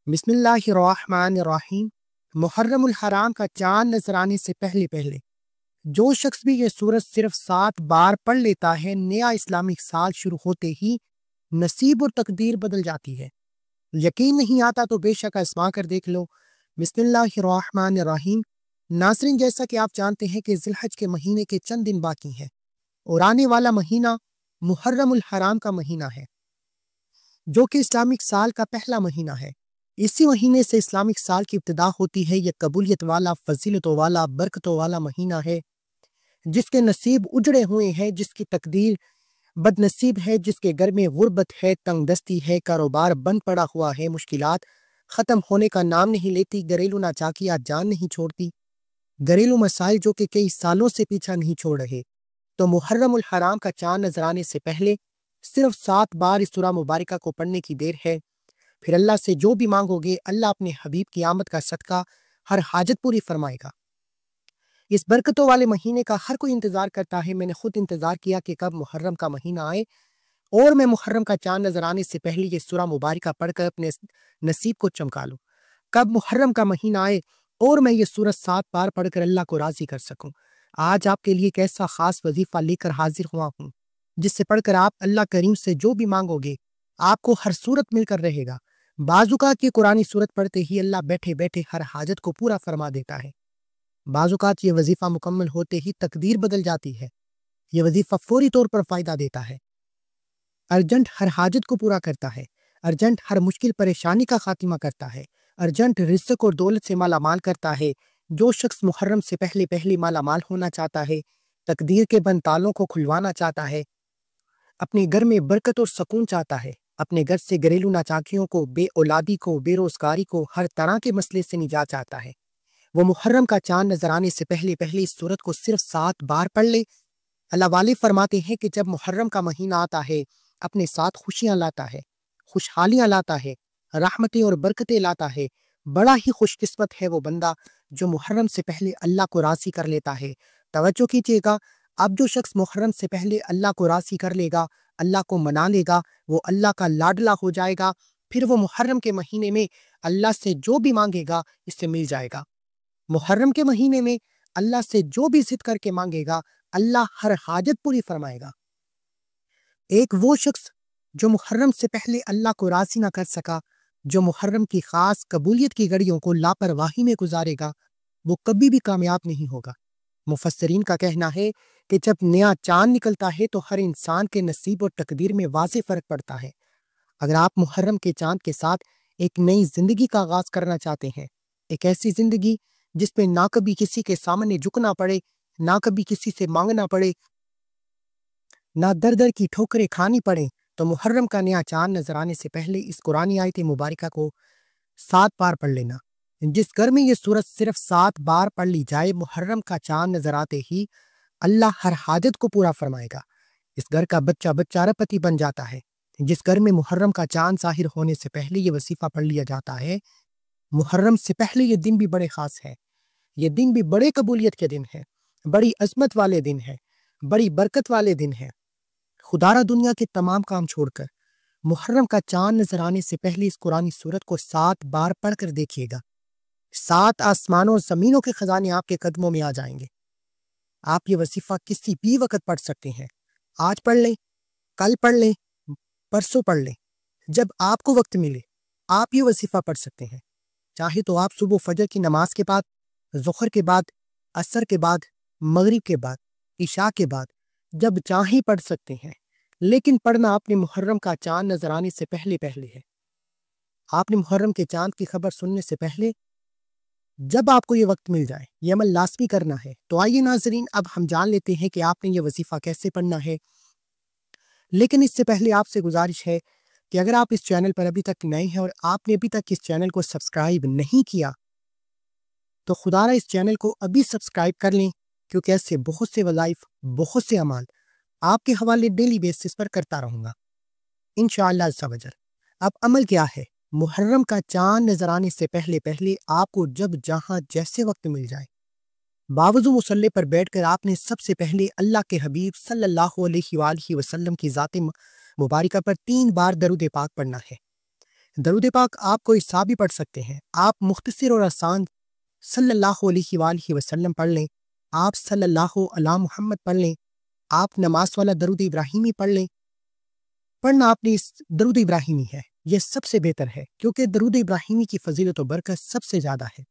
بسم اللہ الرحمن الرحیم۔ محرم الحرام کا چاند نظر آنے سے پہلے جو شخص بھی یہ سورت صرف 7 بار پڑھ لیتا ہے، نیا اسلامک سال شروع ہوتے ہی نصیب اور تقدیر بدل جاتی ہے۔ یقین نہیں آتا تو بے شک آزما کر دیکھ لو۔ بسم اللہ الرحمن الرحیم۔ ناظرین، جیسا کہ آپ جانتے ہیں کہ ذی الحج کے مہینے کے چند دن باقی ہیں اور آنے والا مہینہ محرم الحرام کا مہینہ ہے، جو کہ اسلامک سال کا پہلا مہینہ ہے۔ اسی مہینے سے اسلامک سال کی ابتدا ہوتی ہے۔ یہ قبولیت والا، فضیلتوں والا، برکتوں والا مہینہ ہے، جس کے نصیب اجڑے ہوئے ہیں، جس کی تقدیر بد نصیب ہے، جس کے گھر میں غربت ہے، تنگ دستی ہے، کاروبار بند پڑا ہوا ہے، مشکلات ختم ہونے کا نام نہیں لیتی، گھریلو ناچاکیاں جان نہیں چھوڑتی، گھریلو مسائل جو کہ کئی سالوں سے پیچھا نہیں چھوڑ رہے۔ تو محرم الحرام کا چاند نظر آنے سے پہلے صرف 7 بار اس سورہ مبارکہ کو پڑھنے کی دیر ہے۔ پھر اللہ سے جو بھی مانگو گے، اللہ اپنے حبیب کی آمد کا صدقہ ہر حاجت پوری فرمائے گا۔ اس برکتوں والے مہینے کا ہر کوئی انتظار کرتا ہے۔ میں نے خود انتظار کیا کہ کب محرم کا مہینہ آئے اور میں محرم کا چاند نظر آنے سے پہلے یہ سورہ مبارکہ پڑھ کر اپنے نصیب کو چمکا لوں۔ کب محرم کا مہینہ آئے اور میں یہ سورت 7 بار پڑھ کر اللہ کو راضی کر سکوں۔ آج آپ کے لیے ایک ایسا خاص وظیفہ لے کر حاضر ہوا ہوں، جس سے پڑھ کر آپ اللہ کریم سے جو بھی مانگو گے، آپ کو ہر صورت مل کر رہے گا۔ بعض اوقات یہ قرآنی صورت پڑھتے ہی اللہ بیٹھے بیٹھے ہر حاجت کو پورا فرما دیتا ہے۔ بعض اوقات یہ وظیفہ مکمل ہوتے ہی تقدیر بدل جاتی ہے۔ یہ وظیفہ فوری طور پر فائدہ دیتا ہے، ارجنٹ ہر حاجت کو پورا کرتا ہے، ارجنٹ ہر مشکل پریشانی کا خاتمہ کرتا ہے، ارجنٹ رزق اور دولت سے مالا مال کرتا ہے۔ جو شخص محرم سے پہلے مالا مال ہونا چاہتا ہے، تقدیر کے بند تالوں کو کھلوانا چاہتا ہے، اپنے گھر میں برکت اور سکون چاہتا ہے، اپنے گھر سے گھریلو ناچاکیوں کو، بے اولادی کو، بے روزگاری کو، ہر طرح کے مسئلے سے نجات چاہتا ہے، وہ محرم کا چاند نظر آنے سے پہلے اس سورت کو صرف 7 بار پڑھ لے۔ اللہ والے فرماتے ہیں کہ جب محرم کا مہینہ آتا ہے، اپنے ساتھ خوشیاں لاتا ہے، خوشحالیاں لاتا ہے، رحمتیں اور برکتیں لاتا ہے۔ بڑا ہی خوش قسمت ہے وہ بندہ جو محرم سے پہلے اللہ کو راضی کر لیتا ہے۔ توجہ کیجیے گا، اب جو شخص محرم سے پہلے اللہ کو راضی کر لے گا، اللہ کو منا لے گا، وہ اللہ کا لاڈلا ہو جائے گا۔ پھر وہ محرم کے مہینے میں اللہ سے جو بھی مانگے گا، اس سے مل جائے گا۔ محرم کے مہینے میں اللہ سے جو بھی ضد کر کے مانگے گا، اللہ ہر حاجت پوری فرمائے گا۔ ایک وہ شخص جو محرم سے پہلے اللہ کو راضی نہ کر سکا، جو محرم کی خاص قبولیت کی گھڑیوں کو لاپرواہی میں گزارے گا، وہ کبھی بھی کامیاب نہیں ہوگا۔ مفسرین کا کہنا ہے کہ جب نیا چاند نکلتا ہے تو ہر انسان کے نصیب اور تقدیر میں واضح فرق پڑتا ہے۔ اگر آپ محرم کے چاند کے ساتھ ایک نئی زندگی کا آغاز کرنا چاہتے ہیں، ایک ایسی زندگی جس میں نہ کبھی کسی کے سامنے جھکنا پڑے، نہ کبھی کسی سے مانگنا پڑے، نہ در در کی ٹھوکریں کھانی پڑے، تو محرم کا نیا چاند نظر آنے سے پہلے اس قرآنی آیت مبارکہ کو 7 بار پڑھ لینا۔ جس گھر میں یہ سورت صرف 7 بار پڑھ لی جائے، محرم کا چاند نظر آتے ہی اللہ ہر حاجت کو پورا فرمائے گا۔ اس گھر کا بچہ بچہ پتی بن جاتا ہے۔ جس گھر میں محرم کا چاند ظاہر ہونے سے پہلے یہ وظیفہ پڑھ لیا جاتا ہے، محرم سے پہلے یہ دن بھی بڑے خاص ہے، یہ دن بھی بڑے قبولیت کے دن ہے، بڑی عظمت والے دن ہے، بڑی برکت والے دن ہے۔ خدارہ دنیا کے تمام کام چھوڑ کر محرم کا چاند نظر آنے سے پہلے اس قرآنی سورت کو 7 بار پڑھ کر دیکھیے گا۔ 7 آسمانوں اور زمینوں کے خزانے آپ کے قدموں میں آ جائیں گے۔ آپ یہ وظیفہ کسی بھی وقت پڑھ سکتے ہیں۔ آج پڑھ لیں، کل پڑھ لیں، پرسوں پڑھ لیں، جب آپ کو وقت ملے آپ یہ وظیفہ پڑھ سکتے ہیں۔ چاہے تو آپ صبح فجر کی نماز کے بعد، ظہر کے بعد، عصر کے بعد، مغرب کے بعد، عشاء کے بعد، جب چاہیں پڑھ سکتے ہیں، لیکن پڑھنا آپ نے محرم کا چاند نظر آنے سے پہلے ہے۔ آپ نے محرم کے چاند کی خبر سننے سے پہلے جب آپ کو یہ وقت مل جائے یہ عمل لازمی کرنا ہے۔ تو آئیے ناظرین، اب ہم جان لیتے ہیں کہ آپ نے یہ وظیفہ کیسے پڑھنا ہے۔ لیکن اس سے پہلے آپ سے گزارش ہے کہ اگر آپ اس چینل پر ابھی تک نئے ہیں اور آپ نے ابھی تک اس چینل کو سبسکرائب نہیں کیا، تو خدارہ اس چینل کو ابھی سبسکرائب کر لیں، کیونکہ ایسے بہت سے وظائف، بہت سے اعمال آپ کے حوالے ڈیلی بیسس پر کرتا رہوں گا انشاءاللہ عز و جل۔ اب عمل کیا ہے؟ محرم کا چاند نظر آنے سے پہلے آپ کو جب جہاں جیسے وقت مل جائے، باوضو مصلی پر بیٹھ کر آپ نے سب سے پہلے اللہ کے حبیب صلی اللہ علیہ وآلہ وسلم کی ذات مبارکہ پر 3 بار درود پاک پڑھنا ہے۔ درود پاک آپ کوئی سا بھی پڑھ سکتے ہیں۔ آپ مختصر اور آسان صلی اللہ علیہ وآلہ وسلم پڑھ لیں، آپ صلی اللہ علی محمد پڑھ لیں، آپ نماز والا درود ابراہیمی پڑھ لیں۔ پڑھنا آپ نے اس درود ابراہیمی ہے، یہ سب سے بہتر ہے، کیونکہ درود ابراہیمی کی فضیلت و برکت سب سے زیادہ ہے۔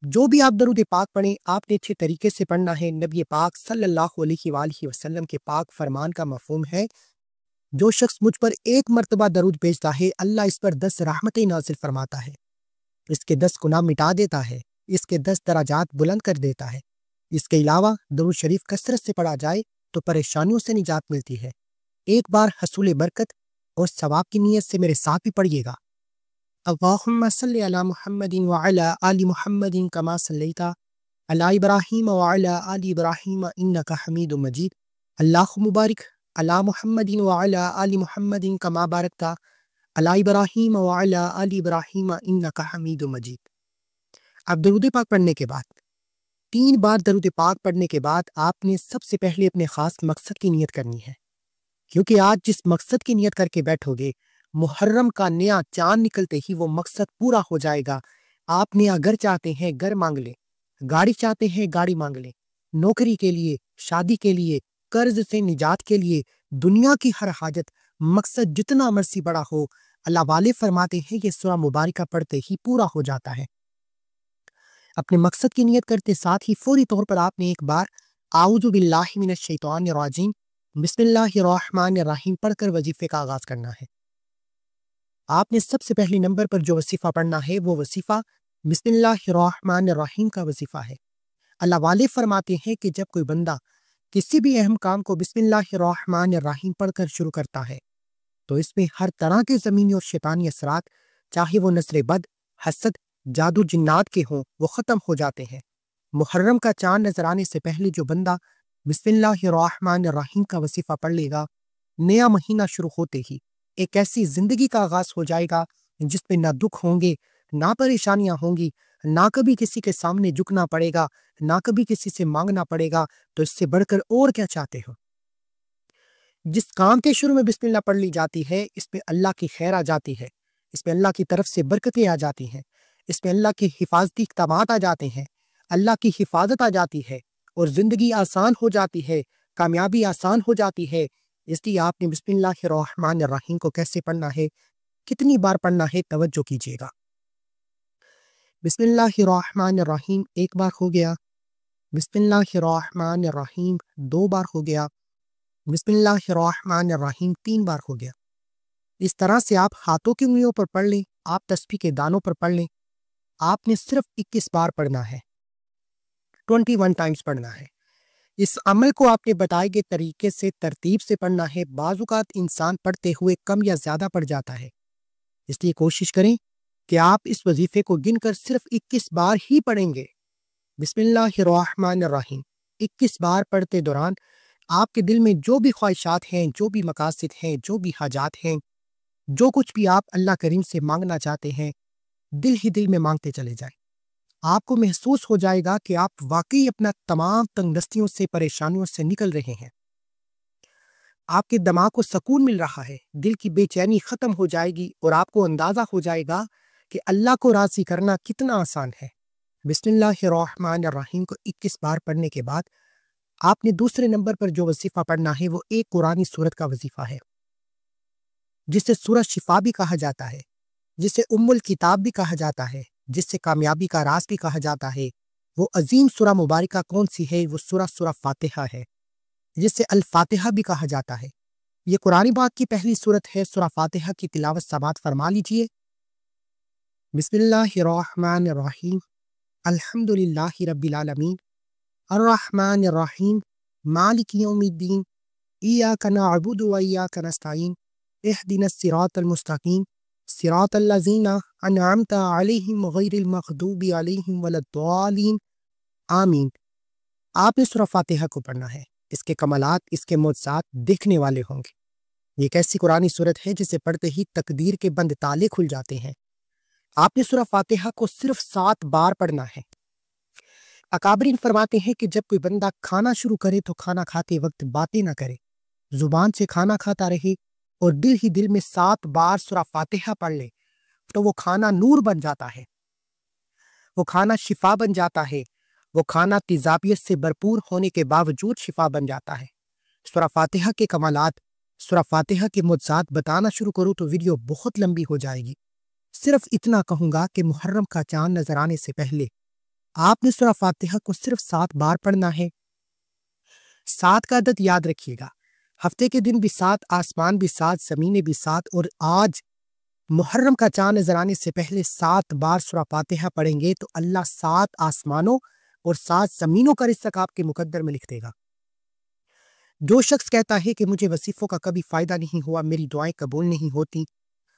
جو بھی آپ درود پاک پڑھیں آپ نے اچھے طریقے سے پڑھنا ہے۔ نبی پاک صلی اللہ علیہ وآلہ وسلم کے پاک فرمان کا مفہوم ہے، جو شخص مجھ پر ایک مرتبہ درود بھیجتا ہے اللہ اس پر 10 رحمتیں نازل فرماتا ہے، اس کے 10 گناہ مٹا دیتا ہے، اس کے 10 درجات بلند کر دیتا ہے۔ اس کے علاوہ درود شریف کثرت سے پڑھا جائے تو پریشانیوں سے نجات ملتی ہے۔ ایک بار حصول برکت اور ثواب کی نیت سے میرے ساتھ بھی پڑھیے گا۔ اللہم صلی علی محمد وعلی آل محمد کما صلیت علی ابراہیم وعلی آل ابراہیم انک حمید مجید۔ اللہم بارک علی محمد وعلی آل محمد کما بارکت علی ابراہیم وعلی آل ابراہیم انک حمید مجید۔ اب درود پاک پڑھنے کے بعد 3 بار درود پاک پڑھنے کے بعد آپ نے سب سے پہلے اپنے خاص مقصد کی نیت کرنی ہے، کیونکہ آج جس مقصد کی نیت کر کے بیٹھو گے محرم کا نیا چاند نکلتے ہی وہ مقصد پورا ہو جائے گا۔ آپ نیا گھر چاہتے ہیں گھر مانگ لیں، گاڑی چاہتے ہیں گاڑی مانگ لیں، نوکری کے لیے، شادی کے لیے، قرض سے نجات کے لیے، دنیا کی ہر حاجت، مقصد جتنا مرضی بڑا ہو، اللہ والے فرماتے ہیں یہ سورہ مبارکہ پڑھتے ہی پورا ہو جاتا ہے۔ اپنے مقصد کی نیت کرتے ساتھ ہی فوری طور پر آپ نے ایک بار اعوذ باللہ من الشیطان الرجیم بسم اللہ الرحمن الرحیم پڑھ کر وظیفے کا آغاز کرنا ہے۔ آپ نے سب سے پہلے نمبر پر جو وظیفہ پڑھنا ہے وہ وظیفہ بسم اللہ الرحمن الرحیم کا وظیفہ ہے۔ اللہ والے فرماتے ہیں کہ جب کوئی بندہ کسی بھی اہم کام کو بسم اللہ الرحمن الرحیم پڑھ کر شروع کرتا ہے تو اس میں ہر طرح کے زمینی اور شیطانی اثرات، چاہے وہ نظر بد، حسد، جادو جنات کے ہوں، وہ ختم ہو جاتے ہیں۔ محرم کا چاند نظر آنے سے پہلے جو بندہ بسم اللہ الرحمن الرحیم کا وظیفہ پڑھ لے گا، نیا مہینہ شروع ہوتے ہی ایک ایسی زندگی کا آغاز ہو جائے گا جس میں نہ دکھ ہوں گے، نہ پریشانیاں ہوں گی، نہ کبھی کسی کے سامنے جھکنا پڑے گا، نہ کبھی کسی سے مانگنا پڑے گا۔ تو اس سے بڑھ کر اور کیا چاہتے ہو؟ جس کام کے شروع میں بسم اللہ پڑھ لی جاتی ہے اس میں اللہ کی خیر آ جاتی ہے، اس میں اللہ کی طرف سے برکتیں آ جاتی ہیں، اس میں اللہ کی حفاظتی اقدامات آ جاتے ہیں، اللہ کی حفاظت آ جاتی ہے اور زندگی آسان ہو جاتی ہے، کامیابی آسان ہو جاتی ہے۔ اس لیے آپ نے بسم اللہ الرحمن الرحیم کو کیسے پڑھنا ہے، کتنی بار پڑھنا ہے، توجہ کیجیے گا۔ بسم اللہ الرحمن الرحیم ایک بار ہو گیا، بسم اللہ الرحمن الرحیم 2 بار ہو گیا، بسم اللہ الرحمن الرحیم 3 بار ہو گیا۔ اس طرح سے آپ ہاتھوں کی انگلیوں پر پڑھ لیں، آپ تسبیح کے دانوں پر پڑھ لیں۔ آپ نے صرف 21 بار پڑھنا ہے، 21 ٹائمز پڑھنا ہے۔ اس عمل کو آپ نے بتائے گئے طریقے سے ترتیب سے پڑھنا ہے۔ بعض اوقات انسان پڑھتے ہوئے کم یا زیادہ پڑھ جاتا ہے، اس لیے کوشش کریں کہ آپ اس وظیفے کو گن کر صرف 21 بار ہی پڑھیں گے۔ بسم اللہ الرحمن الرحیم 21 بار پڑھتے دوران آپ کے دل میں جو بھی خواہشات ہیں، جو بھی مقاصد ہیں، جو بھی حاجات ہیں، جو کچھ بھی آپ اللہ کریم سے مانگنا چاہتے ہیں، دل ہی دل میں مانگتے چلے جائیں۔ آپ کو محسوس ہو جائے گا کہ آپ واقعی اپنا تمام تنگ دستیوں سے، پریشانیوں سے نکل رہے ہیں۔ آپ کے دماغ کو سکون مل رہا ہے، دل کی بے چینی ختم ہو جائے گی اور آپ کو اندازہ ہو جائے گا کہ اللہ کو راضی کرنا کتنا آسان ہے۔ بسم اللہ الرحمن الرحیم کو 21 بار پڑھنے کے بعد آپ نے دوسرے نمبر پر جو وظیفہ پڑھنا ہے وہ ایک قرآنی سورت کا وظیفہ ہے، جسے سورۃ شفا بھی کہا جاتا ہے، جسے ام الکتاب بھی کہا جاتا ہے، جس سے کامیابی کا راز بھی کہا جاتا ہے۔ وہ عظیم سورہ مبارکہ کون سی ہے؟ وہ سورہ فاتحہ ہے، جس سے الفاتحہ بھی کہا جاتا ہے۔ یہ قرآن پاک کی پہلی سورت ہے۔ سورہ فاتحہ کی تلاوت سماعت فرما لیجئے۔ بسم اللہ الرحمن الرحیم الحمد للہ رب العالمین الرحمن الرحیم مالک یوم الدین ایاک نعبد و ایاک نستعین اہدنا الصراط المستقیم صراط الذین انعمت علیہم غیر المغضوب علیہم ولا الضالین آمین۔ آپ نے سورہ فاتحہ کو پڑھنا ہے۔ اس کے کمالات، اس کے معجزات دیکھنے والے ہوں گے۔ یہ ایک ایسی قرآنی سورت ہے جسے پڑھتے ہی تقدیر کے بند تالے کھل جاتے ہیں۔ آپ نے سورہ فاتحہ کو صرف 7 بار پڑھنا ہے۔ اکابرین فرماتے ہیں کہ جب کوئی بندہ کھانا شروع کرے تو کھانا کھاتے وقت باتیں نہ کرے، زبان سے کھانا کھاتا رہے، اور دل ہی دل میں 7 بار سورہ فاتحہ پڑھ لے تو وہ کھانا نور بن جاتا ہے، وہ کھانا شفا بن جاتا ہے، وہ کھانا تیزابیت سے بھرپور ہونے کے باوجود شفا بن جاتا ہے۔ سورہ فاتحہ کے کمالات، سورہ فاتحہ کے معجزات بتانا شروع کروں تو ویڈیو بہت لمبی ہو جائے گی۔ صرف اتنا کہوں گا کہ محرم کا چاند نظر آنے سے پہلے آپ نے سورہ فاتحہ کو صرف 7 بار پڑھنا ہے۔ 7 کا عدد یاد رکھیے گا، ہفتے کے دن بھی 7، آسمان بھی 7، زمینیں بھی 7، اور آج محرم کا چاند نظر آنے سے پہلے 7 بار سورہ فاتحہ پڑھیں گے تو اللہ 7 آسمانوں اور 7 زمینوں کا رزق آپ کے مقدر میں لکھ دے گا۔ جو شخص کہتا ہے کہ مجھے وظیفوں کا کبھی فائدہ نہیں ہوا، میری دعائیں قبول نہیں ہوتی،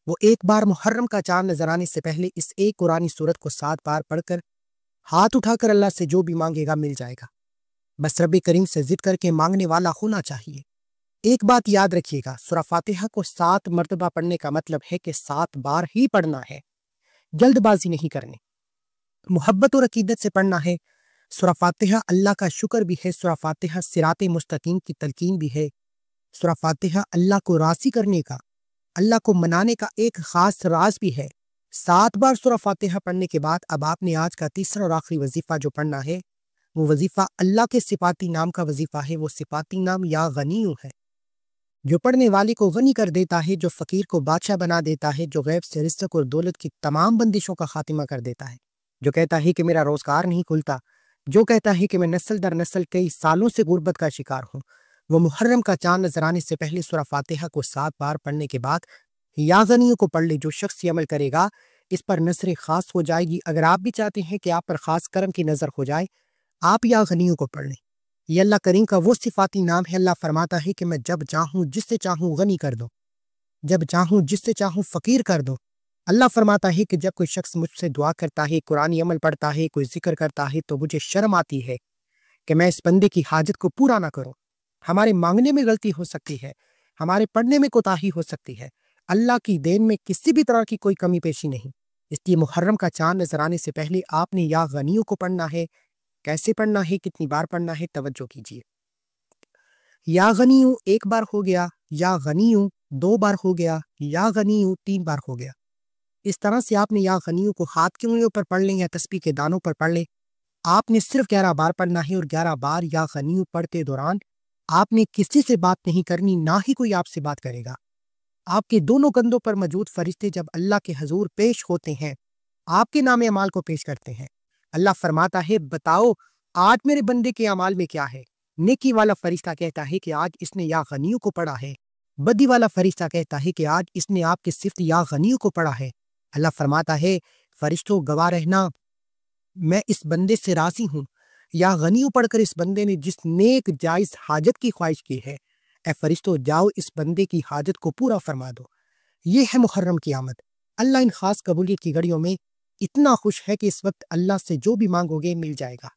وہ ایک بار محرم کا چاند نظر آنے سے پہلے اس ایک قرآنی سورت کو 7 بار پڑھ کر ہاتھ اٹھا کر اللہ سے جو بھی مانگے گا مل جائے گا۔ بس رب کریم سے ضد کر کے مانگنے والا ہونا چاہیے۔ ایک بات یاد رکھیے گا، سورہ فاتحہ کو 7 مرتبہ پڑھنے کا مطلب ہے کہ 7 بار ہی پڑھنا ہے، جلد بازی نہیں کرنی، محبت اور عقیدت سے پڑھنا ہے۔ سورہ فاتحہ اللہ کا شکر بھی ہے، سورہ فاتحہ صراط مستقیم کی تلقین بھی ہے، سورہ فاتحہ اللہ کو راضی کرنے کا، اللہ کو منانے کا ایک خاص راز بھی ہے۔ 7 بار سورہ فاتحہ پڑھنے کے بعد اب آپ نے آج کا تیسرا اور آخری وظیفہ جو پڑھنا ہے وہ وظیفہ اللہ کے صفاتی نام کا وظیفہ ہے۔ وہ صفاتی نام یا غنیو ہے، جو پڑھنے والے کو غنی کر دیتا ہے، جو فقیر کو بادشاہ بنا دیتا ہے، جو غیب سے رزق اور دولت کی تمام بندشوں کا خاتمہ کر دیتا ہے، جو کہتا ہے کہ میرا روزگار نہیں کھلتا، جو کہتا ہے کہ میں نسل در نسل کئی سالوں سے غربت کا شکار ہوں، وہ محرم کا چاند نظر آنے سے پہلے سورہ فاتحہ کو 7 بار پڑھنے کے بعد یا غنیوں کو پڑھ لے۔ جو شخص یہ عمل کرے گا اس پر نظر خاص ہو جائے گی۔ اگر آپ بھی چاہتے ہیں کہ آپ پر خاص کرم کی نظر ہو جائے، آپ یا غنیوں کو پڑھ لیں۔ یہ اللہ کریم کا وہ صفاتی نام ہے۔ اللہ فرماتا ہے کہ میں جب چاہوں جس سے چاہوں غنی کر دو، جب چاہوں جس سے چاہوں فقیر کر دو۔ اللہ فرماتا ہے کہ جب کوئی شخص مجھ سے دعا کرتا ہے، قرآنی عمل پڑھتا ہے، کوئی ذکر کرتا ہے تو مجھے شرم آتی ہے کہ میں اس بندے کی حاجت کو پورا نہ کروں۔ ہمارے مانگنے میں غلطی ہو سکتی ہے، ہمارے پڑھنے میں کوتاہی ہو سکتی ہے، اللہ کی دین میں کسی بھی طرح کی کوئی کمی پیشی نہیں۔ اس لیے محرم کا چاند نظر آنے سے پہلے آپ نے یا غنیوں کو پڑھنا ہے۔ کیسے پڑھنا ہے، کتنی بار پڑھنا ہے، توجہ کیجیے۔ یا غنیوں 1 بار ہو گیا، یا غنیوں 2 بار ہو گیا، یا غنیوں 3 بار ہو گیا۔ اس طرح سے آپ نے یا غنیوں کو ہاتھ کی انگلیوں پر پڑھ لیں یا تسبیح کے دانوں پر پڑھ لیں۔ آپ نے صرف 11 بار پڑھنا ہے، اور 11 بار یا غنیوں پڑھتے دوران آپ نے کسی سے بات نہیں کرنی، نہ ہی کوئی آپ سے بات کرے گا۔ آپ کے دونوں کندھوں پر موجود فرشتے جب اللہ کے حضور پیش ہوتے ہیں، آپ کے نام اعمال کو پیش کرتے ہیں۔ اللہ فرماتا ہے بتاؤ آج میرے بندے کے اعمال میں کیا ہے۔ نیکی والا فرشتہ کہتا ہے کہ آج اس نے یا غنیوں کو پڑھا ہے، بدی والا فرشتہ کہتا ہے کہ آج اس نے آپ کی صفت یا غنیوں کو پڑھا ہے۔ اللہ فرماتا ہے فرشتوں گواہ رہنا، میں اس بندے سے راضی ہوں۔ یا غنیوں پڑھ کر اس بندے نے جس نیک جائز حاجت کی خواہش کی ہے، اے فرشتوں جاؤ اس بندے کی حاجت کو پورا فرما دو۔ یہ ہے محرم کی آمد۔ اللہ ان خاص قبولیت کی گھڑیوں میں اتنا خوش ہے کہ اس وقت اللہ سے جو بھی مانگو گے مل جائے گا۔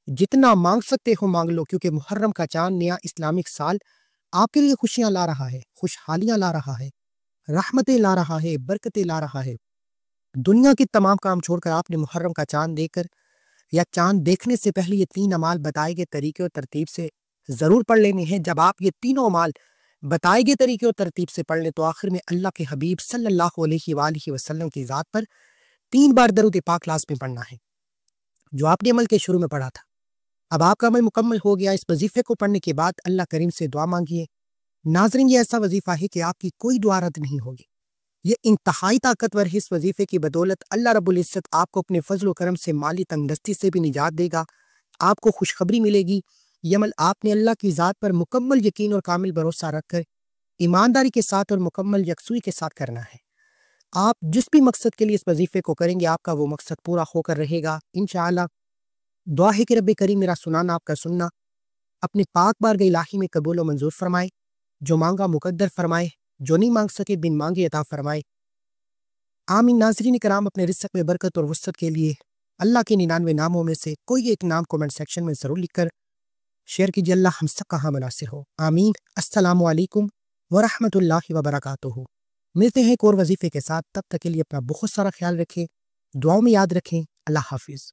جتنا مانگ سکتے ہو مانگ لو، کیونکہ محرم کا چاند نیا اسلامک سال آپ کے لیے خوشیاں لا رہا ہے، خوشحالیاں لا رہا ہے، رحمتیں لا رہا ہے، برکتیں لا رہا ہے۔ دنیا کے تمام کام چھوڑ کر آپ نے محرم کا چاند دیکھ کر یا چاند دیکھنے سے پہلے یہ 3 اعمال بتائے گئے طریقے اور ترتیب سے ضرور پڑھ لینے ہیں۔ جب آپ یہ تینوں اعمال بتائے گئے طریقے اور ترتیب سے پڑھ لیں تو آخر میں اللہ کے حبیب صلی اللہ علیہ وآلہ وسلم کی ذات پر 3 بار درود پاک لازمی پڑھنا ہے، جو آپ نے عمل کے شروع میں پڑھا تھا۔ اب آپ کا عمل مکمل ہو گیا۔ اس وظیفے کو پڑھنے کے بعد اللہ کریم سے دعا مانگیے۔ ناظرین، یہ ایسا وظیفہ ہے کہ آپ کی کوئی دعا رد نہیں ہوگی۔ یہ انتہائی طاقتور ہے۔ اس وظیفے کی بدولت اللہ رب العزت آپ کو اپنے فضل و کرم سے مالی تنگ دستی سے بھی نجات دے گا، آپ کو خوشخبری ملے گی۔ یہ عمل آپ نے اللہ کی ذات پر مکمل یقین اور کامل بھروسہ رکھ کر ایمانداری کے ساتھ اور مکمل یکسوئی کے ساتھ کرنا ہے۔ آپ جس بھی مقصد کے لیے اس وظیفے کو کریں گے آپ کا وہ مقصد پورا ہو کر رہے گا انشاءاللہ۔ دعا ہے کہ رب کریم میرا سنانا آپ کا سننا اپنے پاک بارگاہ الہی میں قبول و منظور فرمائے، جو مانگا مقدر فرمائے، جو نہیں مانگ سکے بن مانگے عطا فرمائے، آمین۔ ناظرین کرام، اپنے رزق میں برکت اور وسعت کے لیے اللہ کے 99 ناموں میں سے کوئی ایک نام کومنٹ سیکشن میں ضرور لکھ کر شیئر کیجیے۔ اللہ ہم سب کا حامل ناصر ہو، آمین۔ السلام علیکم ورحمۃ اللہ وبرکاتہ۔ ملتے ہیں ایک اور وظیفے کے ساتھ، تب تک کے لیے اپنا بہت سارا خیال رکھیں، دعاؤں میں یاد رکھیں۔ اللہ حافظ۔